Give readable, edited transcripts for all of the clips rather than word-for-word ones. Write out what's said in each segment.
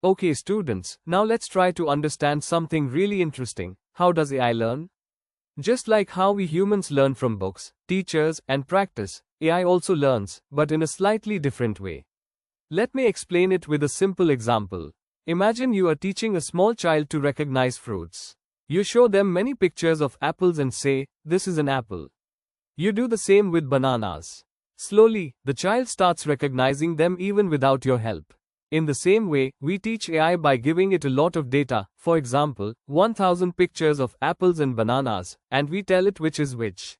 Okay, students, now let's try to understand something really interesting. How does AI learn? Just like how we humans learn from books, teachers, and practice, AI also learns, but in a slightly different way. Let me explain it with a simple example. Imagine you are teaching a small child to recognize fruits. You show them many pictures of apples and say, "This is an apple." You do the same with bananas. Slowly, the child starts recognizing them even without your help. In the same way, we teach AI by giving it a lot of data, for example, 1000 pictures of apples and bananas, and we tell it which is which.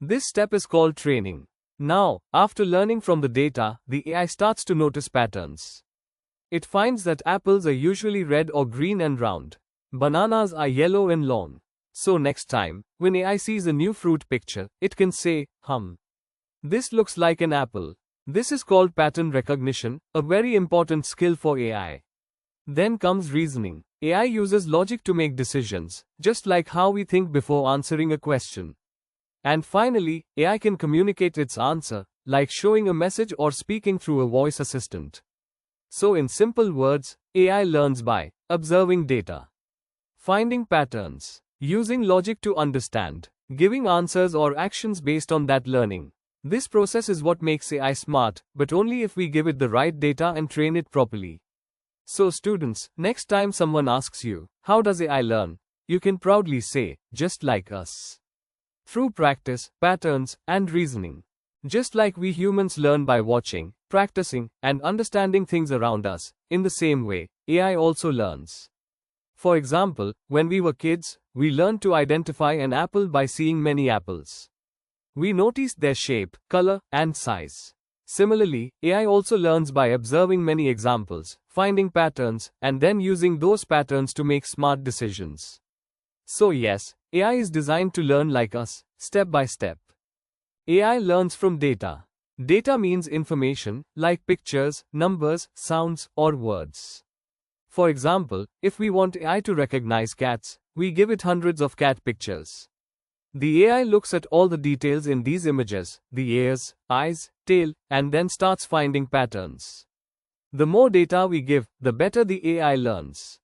This step is called training. Now, after learning from the data, the AI starts to notice patterns. It finds that apples are usually red or green and round. Bananas are yellow and long. So next time, when AI sees a new fruit picture, it can say, this looks like an apple. This is called pattern recognition, a very important skill for AI. Then comes reasoning. AI uses logic to make decisions, just like how we think before answering a question. And finally, AI can communicate its answer, like showing a message or speaking through a voice assistant. So in simple words, AI learns by observing data, finding patterns, using logic to understand, giving answers or actions based on that learning. This process is what makes AI smart, but only if we give it the right data and train it properly. So students, next time someone asks you, how does AI learn? You can proudly say, just like us. Through practice, patterns, and reasoning. Just like we humans learn by watching, practicing, and understanding things around us, in the same way, AI also learns. For example, when we were kids, we learned to identify an apple by seeing many apples. We noticed their shape, color, and size. Similarly, AI also learns by observing many examples, finding patterns, and then using those patterns to make smart decisions. So yes, AI is designed to learn like us, step by step. AI learns from data. Data means information, like pictures, numbers, sounds, or words. For example, if we want AI to recognize cats, we give it hundreds of cat pictures. The AI looks at all the details in these images, the ears, eyes, tail, and then starts finding patterns. The more data we give, the better the AI learns.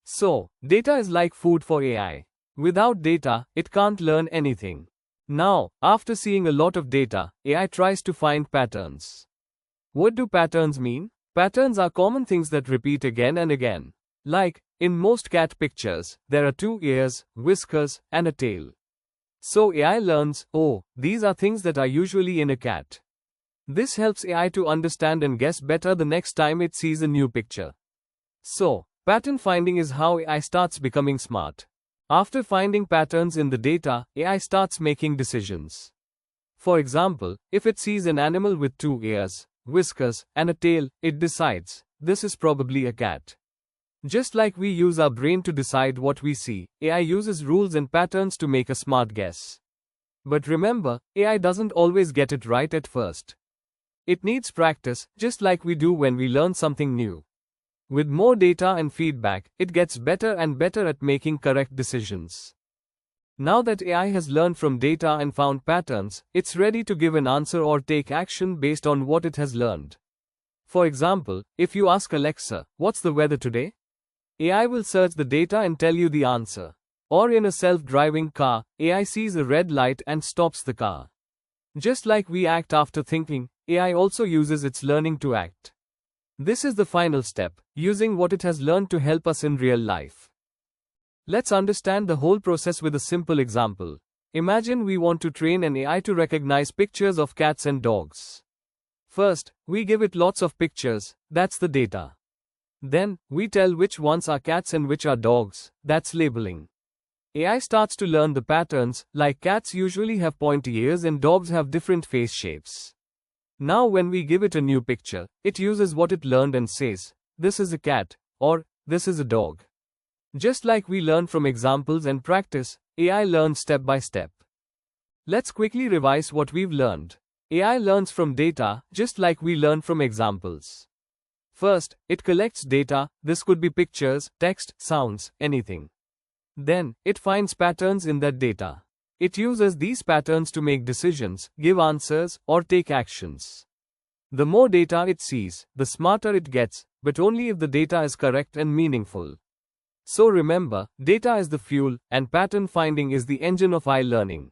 So, data is like food for AI. Without data, it can't learn anything. Now, after seeing a lot of data, AI tries to find patterns. What do patterns mean? Patterns are common things that repeat again and again. Like, in most cat pictures, there are 2 ears, whiskers, and a tail. So AI learns, oh, these are things that are usually in a cat. This helps AI to understand and guess better the next time it sees a new picture. So, pattern finding is how AI starts becoming smart. After finding patterns in the data, AI starts making decisions. For example, if it sees an animal with 2 ears, whiskers, and a tail, it decides, this is probably a cat. Just like we use our brain to decide what we see, AI uses rules and patterns to make a smart guess. But remember, AI doesn't always get it right at first. It needs practice, just like we do when we learn something new. With more data and feedback, it gets better and better at making correct decisions. Now that AI has learned from data and found patterns, it's ready to give an answer or take action based on what it has learned. For example, if you ask Alexa, "What's the weather today?" AI will search the data and tell you the answer. Or in a self-driving car, AI sees a red light and stops the car. Just like we act after thinking, AI also uses its learning to act. This is the final step, using what it has learned to help us in real life. Let's understand the whole process with a simple example. Imagine we want to train an AI to recognize pictures of cats and dogs. First, we give it lots of pictures, that's the data. Then, we tell which ones are cats and which are dogs, that's labeling. AI starts to learn the patterns, like cats usually have pointy ears and dogs have different face shapes. Now when we give it a new picture, it uses what it learned and says, this is a cat, or this is a dog. Just like we learn from examples and practice, AI learns step by step. Let's quickly revise what we've learned. AI learns from data, just like we learn from examples. First, it collects data, this could be pictures, text, sounds, anything. Then, it finds patterns in that data. It uses these patterns to make decisions, give answers, or take actions. The more data it sees, the smarter it gets, but only if the data is correct and meaningful. So remember, data is the fuel, and pattern finding is the engine of AI learning.